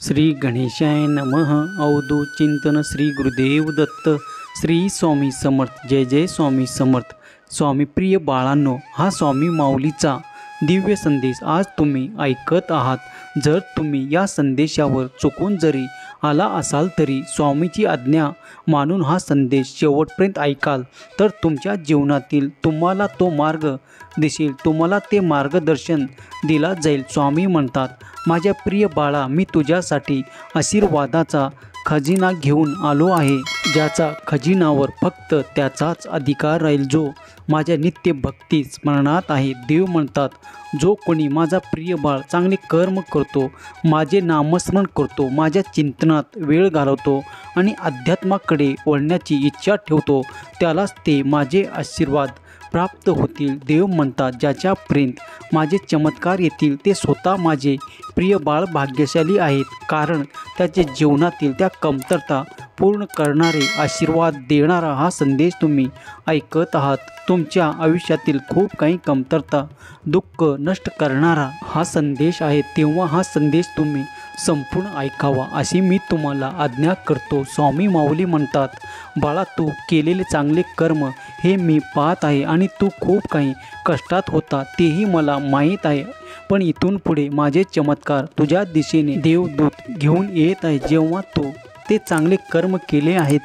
श्री गणेशाय नमः. अवधूत चिंतन श्री गुरुदेव दत्त. श्री स्वामी समर्थ. जय जय स्वामी समर्थ. स्वामी प्रिय बाळांनो, हा स्वामी माऊलीचा दिव्य संदेश आज तुम्ही ऐकत आहात. जर तुम्ही या संदेशावर चुकून जरी आला असाल तरी स्वामीची आज्ञा मानून हा संदेश शेवटपर्यंत ऐकाल तर तुमच्या जीवनातील तुम्हाला तो मार्ग दिसेल, तुम्हाला ते मार्गदर्शन दिला जाईल. स्वामी म्हणतात, माझ्या प्रिय बाळा, मी तुझ्यासाठी आशीर्वादाचा खजिना घेऊन आलो आहे, ज्याचा खजिनावर फक्त त्याचाच अधिकार राहील जो माझ्या नित्य भक्ती स्मरणात आहे. देव म्हणतात, जो कोणी माझा प्रिय बाळ चांगले कर्म करतो, माझे नामस्मरण करतो, माझ्या चिंतनात वेळ घालवतो आणि अध्यात्माकडे वळण्याची इच्छा ठेवतो, त्यालाच ते माझे आशीर्वाद प्राप्त होतील. देव म्हणतात, ज्याच्यापर्यंत माझे चमत्कार येतील ते स्वतः माझे प्रिय बाळ भाग्यशाली आहेत, कारण त्याचे जीवनातील त्या कमतरता पूर्ण करणारे, आशीर्वाद देणारा हा संदेश तुम्ही ऐकत आहात. तुमच्या आयुष्यातील खूप काही कमतरता, दुःख नष्ट करणारा हा संदेश आहे. तेव्हा हा संदेश तुम्ही संपूर्ण ऐकावा अशी मी तुम्हाला आज्ञा करतो. स्वामी माऊली म्हणतात, बाळा, तू केलेले चांगले कर्म हे मी पाहत आहे आणि तू खूप काही कष्टात होता तेही मला माहीत आहे, पण इथून पुढे माझे चमत्कार तुझ्या दिशेने देवदूत घेऊन येत आहे. जेव्हा तू ते चांगले कर्म केले आहेत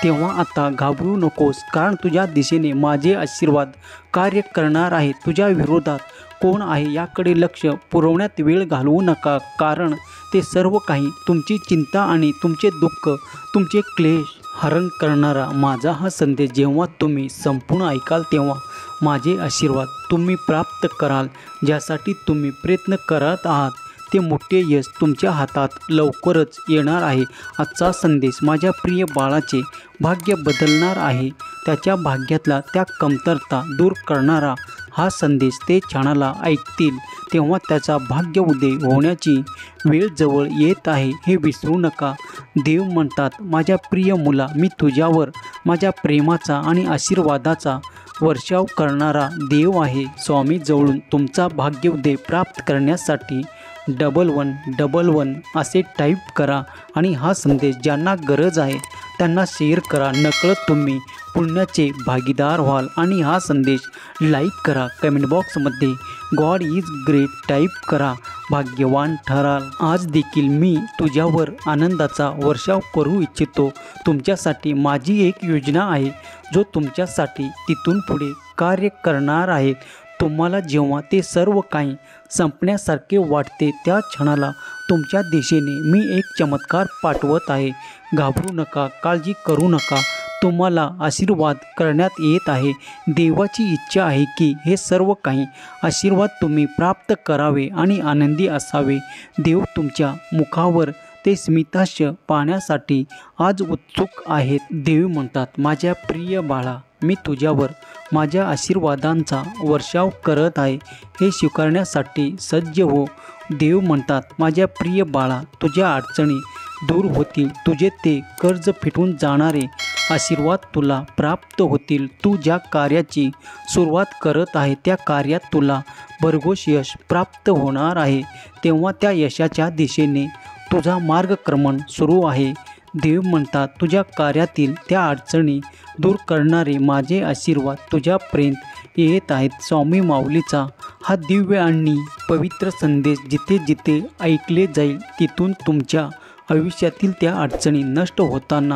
तेव्हा आता घाबरू नकोस, कारण तुझ्या दिशेने माझे आशीर्वाद कार्य करणार आहे. तुझ्या विरोधात कोण आहे याकडे लक्ष पुरवण्यात वेळ घालवू नका, कारण ते सर्व काही तुमची चिंता आणि तुमचे दुःख, तुमचे क्लेश हरण करणारा माझा हा संदेश जेव्हा तुम्ही संपूर्ण ऐकाल तेव्हा माझे आशीर्वाद तुम्ही प्राप्त कराल. ज्यासाठी तुम्ही प्रयत्न करत आहात ते मोठे यश तुमच्या हातात लवकरच येणार आहे. आजचा संदेश माझ्या प्रिय बाळाचे भाग्य बदलणार आहे. त्याच्या भाग्यातला त्या कमतरता दूर करणारा हा संदेश ते क्षणाला ऐकतील तेव्हा त्याचा भाग्य उदय होण्याची वेळ जवळ येत आहे, हे विसरू नका. देव म्हणतात, माझ्या प्रिय मुला, मी तुझ्यावर माझ्या प्रेमाचा आणि आशीर्वादाचा वर्षाव करणारा देव आहे. स्वामी जवळून तुमचा भाग्य उदय प्राप्त करण्यासाठी 1111 असे टाईप करा आणि हा संदेश ज्यांना गरज आहे त्यांना शेअर करा. नकळत तुम्ही पुण्याचे भागीदार व्हाल. आणि हा संदेश लाईक करा. कमेंट बॉक्समध्ये गॉड इज ग्रेट टाईप करा, भाग्यवान ठराल. आज देखील मी तुझ्यावर आनंदाचा वर्षाव करू इच्छितो. तुमच्यासाठी माझी एक योजना आहे जो तुमच्यासाठी तिथून पुढे कार्य करणार आहे. तुम्हाला जेव्हा ते सर्व काही संपण्यासारखे वाटते त्या क्षणाला तुमच्या दिशेने मी एक चमत्कार पाठवत आहे. घाबरू नका, काळजी करू नका. तुम्हाला आशीर्वाद करण्यात येत आहे. देवाची इच्छा आहे की हे सर्व काही आशीर्वाद तुम्ही प्राप्त करावे आणि आनंदी असावे. देव तुमच्या मुखावर ते स्मितहास्य पाहण्यासाठी आज उत्सुक आहेत. देव म्हणतात, माझ्या प्रिय बाळा, मी तुझ्यावर माझ्या आशीर्वादांचा वर्षाव करत आहे, हे स्वीकारण्यासाठी सज्ज हो. देव म्हणतात, माझ्या प्रिय बाळा, तुझ्या अडचणी दूर होतील, तुझे ते कर्ज फिटून जाणारे आशीर्वाद तुला प्राप्त होतील. तू ज्या कार्याची सुरुवात करत आहे त्या कार्यात तुला भरघोस यश प्राप्त होणार आहे. तेव्हा त्या यशाच्या दिशेने तुझा मार्गक्रमण सुरू आहे. देव म्हणतात, तुझ्या कार्यातील त्या अडचणी दूर करणारे माझे आशीर्वाद तुझ्यापर्यंत येत आहेत. स्वामी माऊलीचा हा दिव्य आणि पवित्र संदेश जिथे जिथे ऐकले जाईल तिथून तुमच्या आयुष्यातील त्या अडचणी नष्ट होताना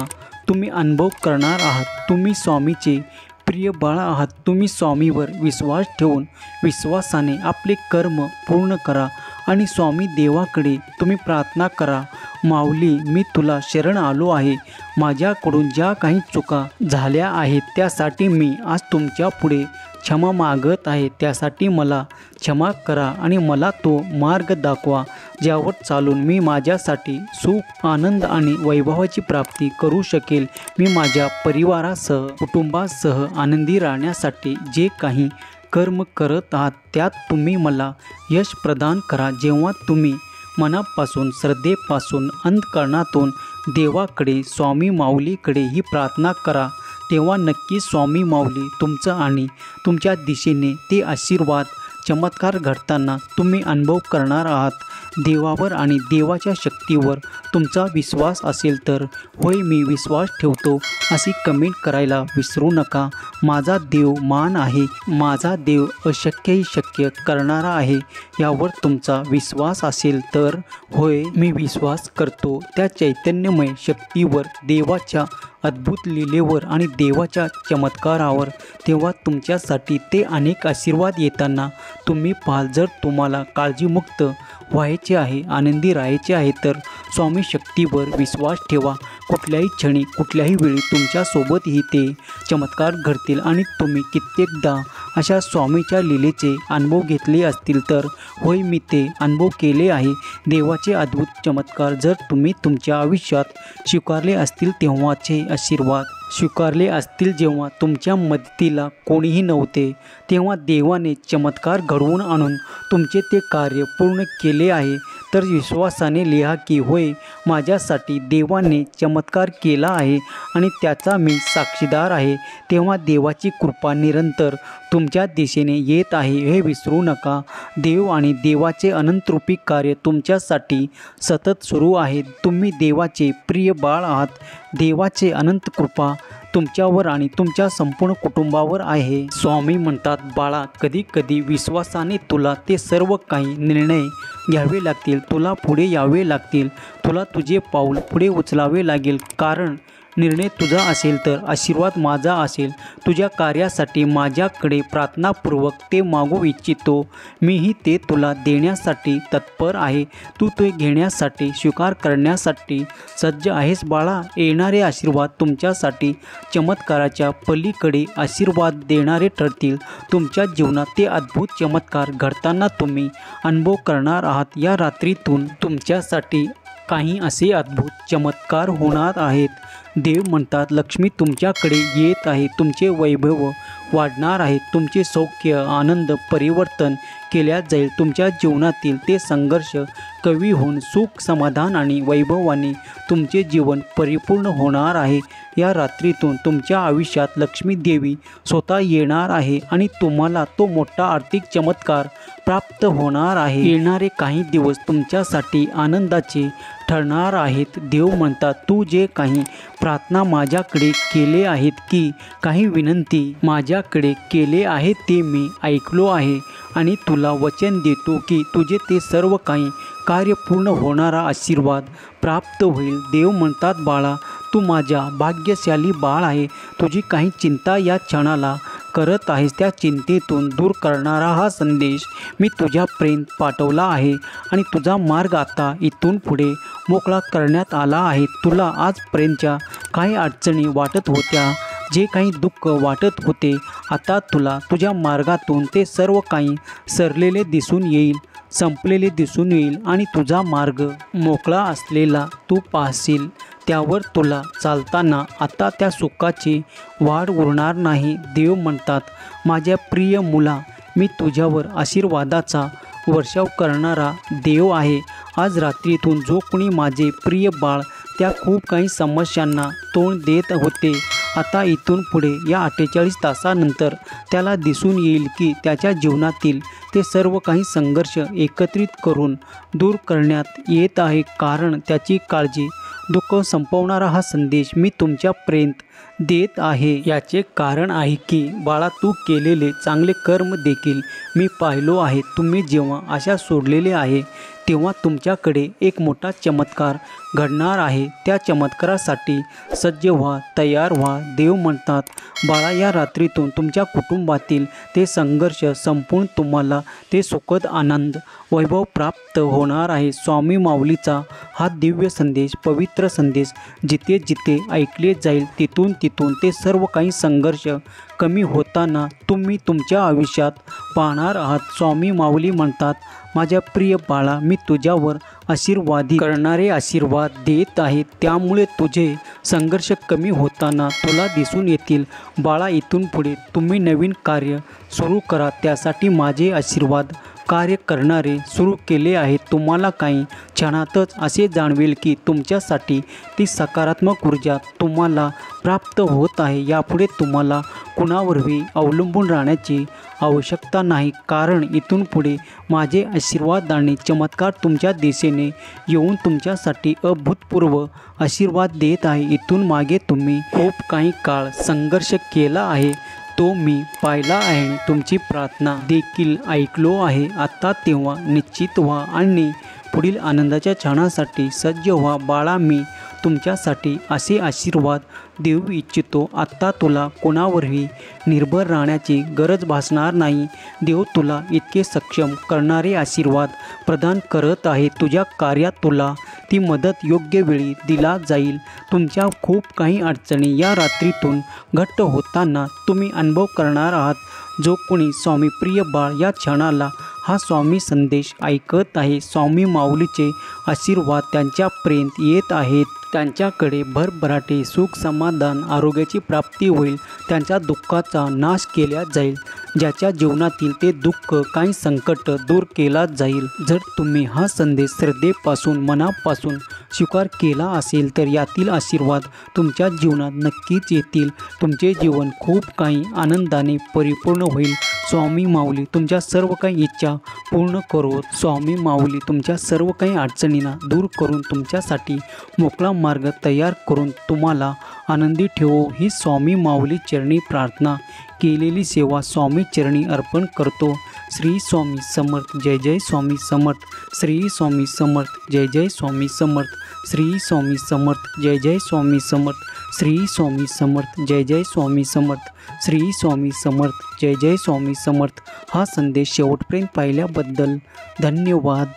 तुम्ही अनुभव करणार आहात. तुम्ही स्वामीचे प्रिय बाळ आहात. तुम्ही स्वामीवर विश्वास ठेवून विश्वासाने आपले कर्म पूर्ण करा आणि स्वामी देवाकडे तुम्ही प्रार्थना करा. माऊली, मी तुला शरण आलो आहे. माझ्याकडून ज्या काही चुका झाल्या आहेत त्यासाठी मी आज तुमच्या पुढे क्षमा मागत आहे. त्यासाठी मला क्षमा करा आणि मला तो मार्ग दाखवा ज्यावर चालून मी माझ्यासाठी सुख, आनंद आणि वैभवाची प्राप्ती करू शकेल. मी माझ्या परिवारासह, कुटुंबासह आनंदी राहण्यासाठी जे काही कर्म करत आहात त्यात तुम्ही मला यश प्रदान करा. जेव्हा तुम्ही मनापासून, श्रद्धेपासून, अंतःकरणातून देवाकडे, स्वामी माऊलीकडे ही प्रार्थना करा तेव्हा नक्की स्वामी माऊली तुमचं आणि तुमच्या दिशेने ते आशीर्वाद चमत्कार घडताना तुम्ही अनुभव करणार आहात। देवावर आणि देवाच्या शक्तीवर तुमचा विश्वास असेल तर होय मी विश्वास ठेवतो अशी कमेंट करायला विसरू नका। माझा देव महान आहे, माझा देव अशक्यही शक्य करणारा आहे यावर तुमचा विश्वास असेल तर होय मी विश्वास करतो त्या चैतन्यमय शक्तीवर, देवाच्या अद्भुत लीलेवर आणि देवाच्या चमत्कारावर। तेव्हा तुमच्यासाठी ते अनेक आशीर्वाद येताना तुम्ही पाहाल। जर तुम्हाला काळजीमुक्त व्हायचे आहे, आनंदी राहायचे आहे तर स्वामी शक्तीवर विश्वास ठेवा। कुठल्याही क्षणी कुठल्याही वेळी तुमच्यासोबतही ते चमत्कार घडतील आणि तुम्ही कित्येकदा अशा स्वामीच्या लीलेचे अनुभव घेतले असतील तर होय मी ते अनुभव केले आहे। देवाचे अद्भुत चमत्कार जर तुम्ही तुमच्या आयुष्यात स्वीकारले असतील तेव्हाचे आशीर्वाद स्वीकारले असतील जेव्हा तुमच्या मदतीला कोणीही नव्हते, तेव्हा देवाने चमत्कार घडवून आणून तुमचे ते कार्य पूर्ण केले आहे। तर विश्वासाने लिहा की होय माझ्यासाठी देवाने चमत्कार केला आहे आणि त्याचा मी साक्षीदार आहे। तेव्हा देवाची कृपा निरंतर तुमच्या दिशेने येत आहे हे विसरू नका। देव आणि देवाचे अनंतरूपी कार्य तुमच्यासाठी सतत सुरू आहे। तुम्ही देवाचे प्रिय बाळ आहात। देवाचे अनंत कृपा तुमच्यावर आणि तुमच्या संपूर्ण कुटुंबावर आहे। स्वामी म्हणतात, बाळा कधी कधी विश्वासाने तुला ते सर्व काही निर्णय घ्यावे लागतील, तुला पुढे यावे लागतील, तुला तुझे पाऊल पुढे उचलावे लागेल। कारण निर्णय तुझा असेल तर आशीर्वाद माझा असेल। तुझ्या कार्यासाठी माझ्याकडे प्रार्थनापूर्वक ते मागू इच्छितो, मीही ते तुला देण्यासाठी तत्पर आहे। तू ते घेण्यासाठी स्वीकार करण्यासाठी सज्ज आहेस बाळा। येणारे आशीर्वाद तुमच्यासाठी चमत्काराच्या पलीकडे आशीर्वाद देणारे ठरतील। तुमच्या जीवनात ते अद्भुत चमत्कार घडताना तुम्ही अनुभव करणार आहात। या रात्रीतून तुमच्यासाठी काही असे अद्भुत चमत्कार होणार आहेत। देव म्हणतात, लक्ष्मी तुमच्याकडे येत आहे, तुमचे वैभव वाढणार आहे, तुमचे सौख्य आनंद परिवर्तन केल्या जाईल। तुमच्या जीवनातील ते संघर्ष कमी होऊन सुख समाधान आणि वैभवाने तुमचे जीवन परिपूर्ण होणार आहे। या रात्रीतून तुमच्या आयुष्यात लक्ष्मी देवी स्वतः येणार आहे आणि तुम्हाला तो मोठा आर्थिक चमत्कार प्राप्त होणार आहे। येणारे काही दिवस तुमच्यासाठी आनंदाचे ठरणार आहेत। देव म्हणतात, तू जे काही प्रार्थना माझ्याकडे केले आहेत की काही विनंती माझ्याकडे केले आहेत ते मी ऐकलो आहे आणि तुला वचन देतो की तुझे ते सर्व काही कार्य पूर्ण होणारा आशीर्वाद प्राप्त होईल। देव म्हणतात, बाळा तू माझ्या भाग्यशाली बाळ आहे। तुझी काही चिंता या क्षणाला करत आहेस, त्या चिंतेतून दूर करणारा हा संदेश मी तुझ्यापर्यंत पाठवला आहे आणि तुझा मार्ग आता इथून पुढे मोकळा करण्यात आला आहे। तुला आजपर्यंतच्या काही अडचणी वाटत होत्या, जे काही दुःख वाटत होते, आता तुला तुझ्या मार्गातून ते सर्व काही सरलेले दिसून येईल, संपलेले दिसून येईल आणि तुझा मार्ग मोकळा असलेला तू पाहशील। त्यावर तुला चालताना आता त्या सुखाची वाढ उरणार नाही। देव म्हणतात, माझ्या प्रिय मुला मी तुझ्यावर आशीर्वादाचा वर्षाव करणारा देव आहे। आज रात्रीतून जो कोणी माझे प्रिय बाळ त्या खूप काही समस्यांना तोंड देत होते, आता इथून पुढे या 48 तासानंतर त्याला दिसून येईल की त्याच्या जीवनातील ते सर्व काही संघर्ष एकत्रित करून दूर करण्यात येत आहे। कारण त्याची काळजी दुःख संपवणारा हा संदेश मी तुमच्यापर्यंत देत आहे। याचे कारण आहे की बाळा तू केलेले चांगले कर्म देखील मी पाहिलो आहे। तुम्ही जेव्हा आशा सोडलेले आहे तेव्हा तुमच्याकडे एक मोठा चमत्कार घडणार आहे। त्या चमत्कारासाठी सज्ज व्हा, तयार व्हा। देव म्हणतात, बाळा या रात्रीतून तुमच्या कुटुंबातील ते संघर्ष संपून तुम्हाला ते सुखद आनंद वैभव प्राप्त होणार आहे। स्वामी माऊलीचा हा दिव्य संदेश, पवित्र संदेश जिथे जिथे ऐकले जाईल तिथून तिथून ते सर्व काही संघर्ष कमी होताना तुम्ही तुमच्या आयुष्यात पाहणार आहात। स्वामी माऊली म्हणतात, माझ्या प्रिय बाळा मी तुझ्यावर आशीर्वादी करणारे आशीर्वाद देत आहेत, त्यामुळे तुझे संघर्ष कमी होताना तुला दिसून येतील. बाळा, इथून पुढे तुम्ही नवीन कार्य सुरू करा, त्यासाठी माझे आशीर्वाद कार्य करणारे सुरू केले आहेत. तुम्हाला काही क्षणातच असे जाणवेल की तुमच्यासाठी ती सकारात्मक ऊर्जा तुम्हाला प्राप्त होत आहे. यापुढे तुम्हाला कुणावरही अवलंबून राहण्याची आवश्यकता नाही, कारण इथून पुढे माझे आशीर्वाद आणि चमत्कार तुमच्या दिशेने येऊन तुमच्यासाठी अभूतपूर्व आशीर्वाद देत आहे. इथून मागे तुम्ही खूप काही काळ संघर्ष केला आहे, तो मी पाहिला आहे. तुमची प्रार्थना देखील ऐकलो आहे. आता तेव्हा निश्चित व्हा आणि पुढील आनंदाच्या क्षणासाठी सज्ज व्हा. बाळा, मी तुमच्यासाठी असे आशीर्वाद देऊ इच्छितो. आता तुला कोणावरही निर्भर राहण्याची गरज भासणार नाही. देव तुला इतके सक्षम करणारे आशीर्वाद प्रदान करत आहे. तुझ्या कार्यात तुला ती मदत योग्य वेळी दिला जाईल. तुमच्या खूप काही अडचणी या रात्रीतून घट्ट होताना तुम्ही अनुभव करणार आहात. जो कोणी स्वामी प्रिय बाळ या क्षणाला हा स्वामी संदेश ऐकत आहे, स्वामी माऊलीचे आशीर्वाद त्यांच्यापर्यंत येत आहेत. त्यांच्याकडे भरभराटे सुख, समाधान, आरोग्याची प्राप्ती होईल. त्यांच्या दुःखाचा नाश केला जाईल. ज्याच्या जीवनातील ते दुःख, काही संकट दूर केला जाईल. जर तुम्ही हा संदेश श्रद्धेपासून, मनापासून स्वीकार केला असेल तर यातील आशीर्वाद तुमच्या जीवनात नक्कीच येतील. तुमचे जीवन खूप काही आनंदाने परिपूर्ण होईल. स्वामी माऊली तुमच्या सर्व काही इच्छा पूर्ण करो. स्वामी माऊली तुमच्या सर्व काही अडचणींना दूर करून तुमच्यासाठी मोकळा मार्ग तयार करून तुम्हाला आनंदी ठेवो. ही स्वामी माऊली चरणी प्रार्थना केलेली सेवा स्वामी चरणी अर्पण करतो. श्री स्वामी समर्थ. जय जय स्वामी समर्थ. श्री स्वामी समर्थ. जय जय स्वामी समर्थ. श्री स्वामी समर्थ. जय जय स्वामी समर्थ. श्री स्वामी समर्थ. जय जय स्वामी समर्थ. श्री स्वामी समर्थ. जय जय स्वामी समर्थ. हा संदेश शेवटपर्यंत पाहिल्याबद्दल धन्यवाद.